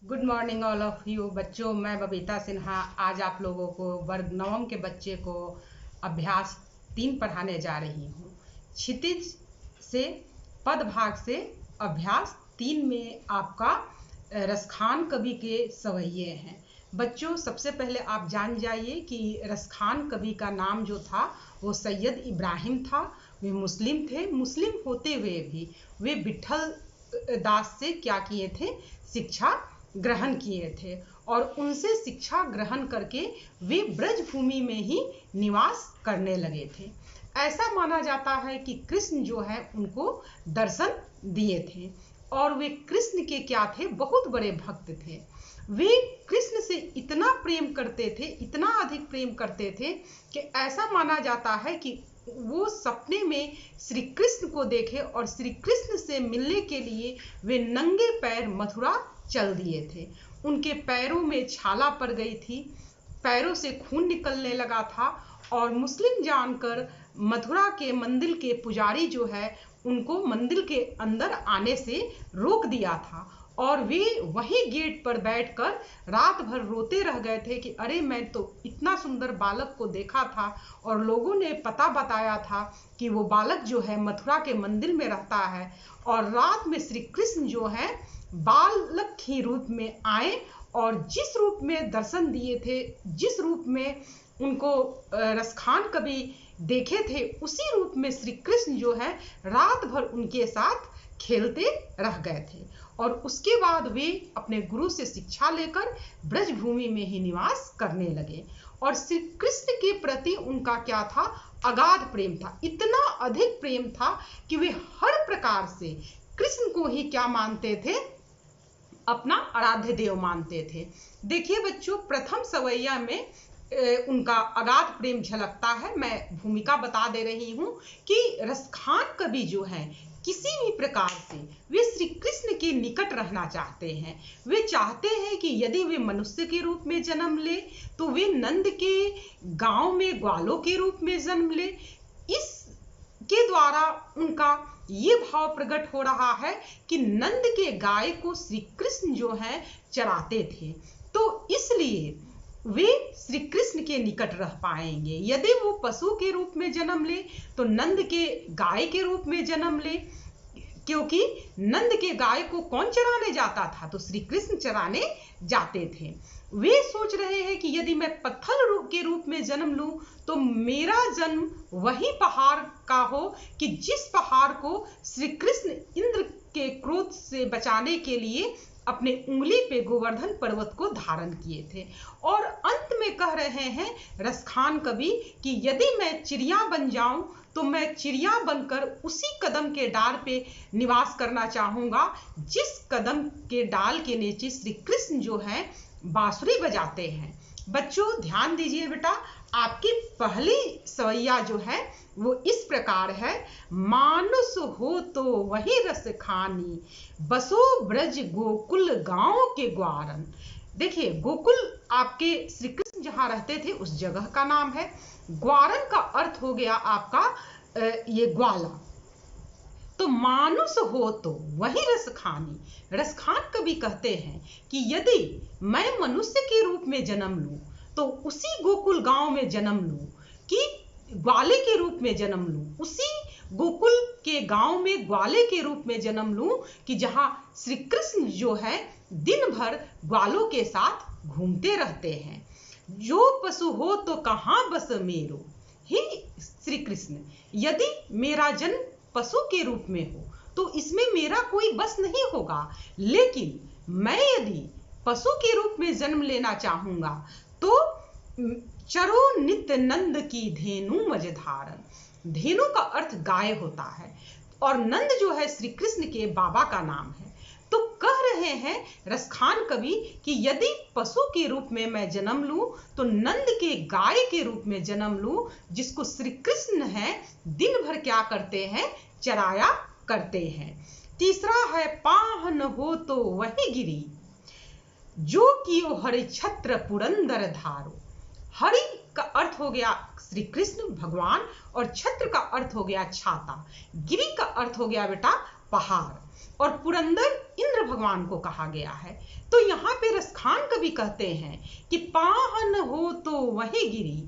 Good morning all of you बच्चों। मैं बबीता सिन्हा आज आप लोगों को वर्ग नवम के बच्चे को अभ्यास 3 पढ़ाने जा रही हूँ। क्षितिज से पदभाग से अभ्यास 3 में आपका रसखान कवि के सवैये हैं। बच्चों, सबसे पहले आप जान जाइए कि रसखान कवि का नाम जो था वो सैयद इब्राहिम था। वे मुस्लिम थे। मुस्लिम होते हुए भी वे विठल दास से क्या किए थे? शिक्षा ग्रहण किए थे और उनसे शिक्षा ग्रहण करके वे ब्रजभूमि में ही निवास करने लगे थे। ऐसा माना जाता है कि कृष्ण जो है उनको दर्शन दिए थे और वे कृष्ण के क्या थे? बहुत बड़े भक्त थे। वे कृष्ण से इतना प्रेम करते थे, इतना अधिक प्रेम करते थे कि ऐसा माना जाता है कि वो सपने में श्री कृष्ण को देखे और श्री कृष्ण से मिलने के लिए वे नंगे पैर मथुरा चल दिए थे। उनके पैरों में छाला पड़ गई थी, पैरों से खून निकलने लगा था और मुस्लिम जानकर मथुरा के मंदिर के पुजारी जो है उनको मंदिर के अंदर आने से रोक दिया था और वे वही गेट पर बैठकर रात भर रोते रह गए थे कि अरे, मैं तो इतना सुंदर बालक को देखा था और लोगों ने पता बताया था कि वो बालक जो है मथुरा के मंदिर में रहता है और रात में श्री कृष्ण जो है बालक ही रूप में आए और जिस रूप में दर्शन दिए थे, जिस रूप में उनको रसखान कवि देखे थे, उसी रूप में श्री कृष्ण जो है रात भर उनके साथ खेलते रह गए थे और उसके बाद वे अपने गुरु से शिक्षा लेकर ब्रजभूमि में ही निवास करने लगे और श्री कृष्ण के प्रति उनका क्या था? अगाध प्रेम था। इतना अधिक प्रेम था कि वे हर प्रकार से कृष्ण को ही क्या मानते थे? अपना आराध्य देव मानते थे। देखिए बच्चों, प्रथम सवैया में उनका अगाध प्रेम झलकता है। मैं भूमिका बता दे रही हूँ कि रसखान कवि जो है किसी भी प्रकार से वे श्री कृष्ण के निकट रहना चाहते हैं। वे चाहते हैं कि यदि वे मनुष्य के रूप में जन्म ले तो वे नंद के गांव में ग्वालों के रूप में जन्म ले। इसके द्वारा उनका ये भाव प्रकट हो रहा है कि नंद के गाय को श्री कृष्ण जो है चराते थे, तो इसलिए वे श्री कृष्ण के निकट रह पाएंगे। यदि वो पशु के रूप में जन्म ले तो नंद के गाय के रूप में जन्म ले, क्योंकि नंद के गाय को कौन चराने जाता था? तो श्री कृष्ण चराने जाते थे। वे सोच रहे हैं कि यदि मैं पत्थर के रूप में जन्म लूं तो मेरा जन्म वही पहाड़ का हो कि जिस पहाड़ को श्री कृष्ण इंद्र के क्रोध से बचाने के लिए अपने उंगली पे गोवर्धन पर्वत को धारण किए थे। और अंत में कह रहे हैं रसखान कवि कि यदि मैं चिड़िया बन जाऊं तो मैं चिड़िया बनकर उसी कदम के डाल पे निवास करना चाहूंगा जिस कदम के डाल के नीचे श्री कृष्ण जो है बांसुरी बजाते हैं। बच्चों ध्यान दीजिए बेटा, आपकी पहली सवैया जो है वो इस प्रकार है। मानुष हो तो वही रस खानी, बसो ब्रज गोकुल गांव के ग्वारन। देखिए, गोकुल आपके श्री कृष्ण जहां रहते थे उस जगह का नाम है। ग्वारन का अर्थ हो गया आपका ये ग्वाला। तो मानुष हो तो वही रस खानी। रसखान कवि कहते हैं कि यदि मैं मनुष्य के रूप में जन्म लूं तो उसी गोकुल गांव में जन्म लूं, कि ग्वाले के रूप में जन्म लूं, उसी गोकुल के गांव में ग्वाले के रूप में जन्म लूं कि जहां श्री कृष्ण जो है दिन भर ग्वालों के साथ घूमते रहते हैं। जो पशु हो तो कहां बस मेरो, ही श्री कृष्ण, यदि मेरा जन्म पशु के रूप में हो तो इसमें मेरा कोई बस नहीं होगा, लेकिन मैं यदि पशु के रूप में जन्म लेना चाहूंगा तो चरो नित्य नंद की धेनु मझधारन। धेनु का अर्थ गाय होता है और नंद जो है श्री कृष्ण के बाबा का नाम है। तो कह रहे हैं रसखान कवि कि यदि पशु के रूप में मैं जन्म लूं तो नंद के गाय के रूप में जन्म लूं, जिसको श्री कृष्ण है दिन भर क्या करते हैं? चराया करते हैं। तीसरा है पाहन हो तो वही गिरी, जो कियो हरि छत्र पुरंदर धारो। हरि का अर्थ हो गया श्री कृष्ण भगवान और छत्र का अर्थ हो गया छाता, गिरी का अर्थ हो गया बेटा पहाड़। और पुरंदर इंद्र भगवान को कहा गया है। तो यहाँ पे रसखान कवि कहते हैं कि पाहन हो तो वही गिरी,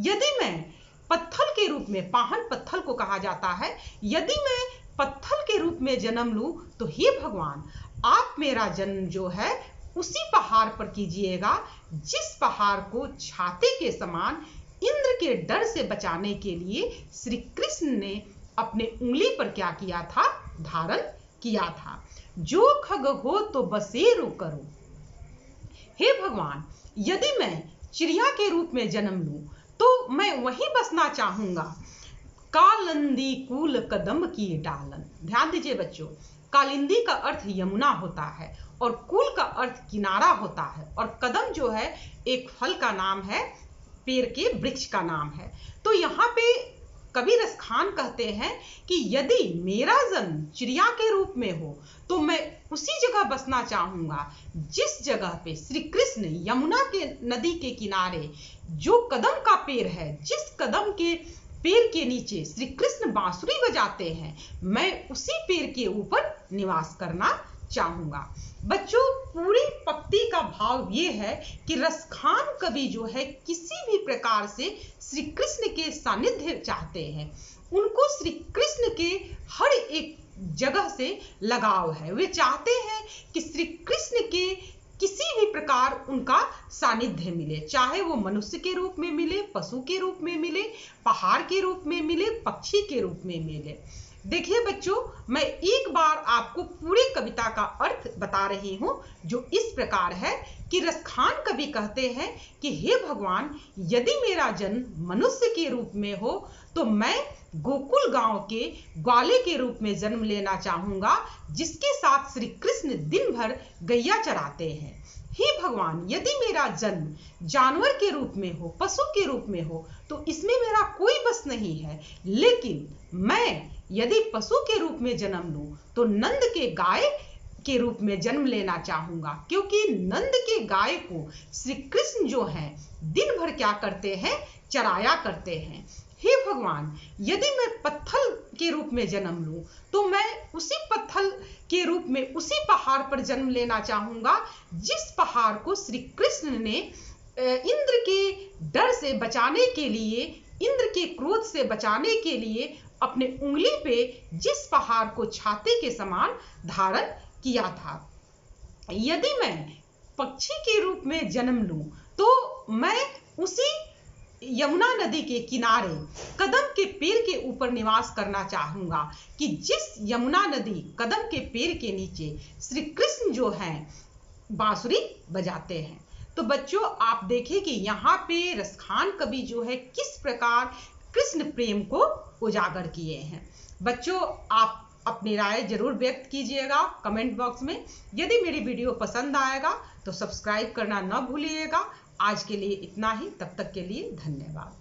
यदि मैं पत्थल के रूप में, पाहन पत्थल को कहा जाता है, यदि मैं पत्थल के रूप में जन्म लूं तो हे भगवान आप मेरा जन्म जो है उसी पहाड़ पर कीजिएगा जिस पहाड़ को छाते के समान इंद्र के डर से बचाने के लिए श्री कृष्ण ने अपने उंगली पर क्या किया था, धारण किया था। जो खग हो तो बसेरो करो, हे भगवान यदि मैं चिड़िया के रूप में जन्म लूं तो मैं वहीं बसना चाहूंगा। कालिंदी कूल कदम की डालन, ध्यान दीजिए बच्चों, कालिंदी का अर्थ यमुना होता है और कूल का अर्थ किनारा होता है और कदम जो है एक फल का नाम है, पेड़ के वृक्ष का नाम है। तो यहाँ पे कवि रसखान कहते हैं कि यदि मेरा जन्म चिड़िया के रूप में हो तो मैं उसी जगह बसना चाहूंगा जिस जगह पे श्री कृष्ण यमुना के नदी के किनारे जो कदम का पेड़ है, जिस कदम के पेड़ के नीचे श्री कृष्ण बांसुरी बजाते हैं, मैं उसी पेड़ के ऊपर निवास करना चाहूंगा। बच्चों पूरी पंक्ति का भाव ये है कि रसखान कवि जो है किसी भी प्रकार से श्री कृष्ण के सानिध्य चाहते हैं, उनको श्री कृष्ण के हर एक जगह से लगाव है। वे चाहते हैं कि श्री कृष्ण के किसी भी प्रकार उनका सानिध्य मिले, चाहे वो मनुष्य के रूप में मिले, पशु के रूप में मिले, पहाड़ के रूप में मिले, पक्षी के रूप में मिले। देखिए बच्चों, मैं एक बार आपको पूरी कविता का अर्थ बता रही हूं जो इस प्रकार है कि रसखान कवि कहते हैं कि हे भगवान यदि मेरा जन्म मनुष्य के रूप में हो तो मैं गोकुल गांव के ग्वाले के रूप में जन्म लेना चाहूंगा जिसके साथ श्री कृष्ण दिन भर गैया चराते हैं। हे भगवान यदि मेरा जन्म जानवर के रूप में हो, पशु के रूप में हो तो इसमें मेरा कोई बस नहीं है, लेकिन मैं यदि पशु के रूप में जन्म लूं तो नंद के गाय के रूप में जन्म लेना चाहूंगा, क्योंकि नंद के गाय को श्री कृष्ण जो हैं दिन भर क्या करते हैं, चराया करते हैं। हे भगवान यदि मैं पत्थल के रूप में जन्म लूं तो मैं उसी पत्थल के रूप में उसी पहाड़ पर जन्म लेना चाहूंगा जिस पहाड़ को श्री कृष्ण ने इंद्र के डर से बचाने के लिए, इंद्र के क्रोध से बचाने के लिए अपने उंगली पे जिस पहाड़ को छाते के समान धारण किया था। यदि मैं पक्षी के रूप में जन्म लूं तो मैं उसी यमुना नदी के किनारे कदम के पेड़ के ऊपर निवास करना चाहूंगा कि जिस यमुना नदी कदम के पेड़ के नीचे श्री कृष्ण जो हैं बांसुरी बजाते हैं। तो बच्चों आप देखें कि यहाँ पे रसखान कवि जो है किस प्रकार कृष्ण प्रेम को उजागर किए हैं। बच्चों आप अपनी राय जरूर व्यक्त कीजिएगा कमेंट बॉक्स में। यदि मेरी वीडियो पसंद आएगा तो सब्सक्राइब करना न भूलिएगा। आज के लिए इतना ही, तब तक के लिए धन्यवाद।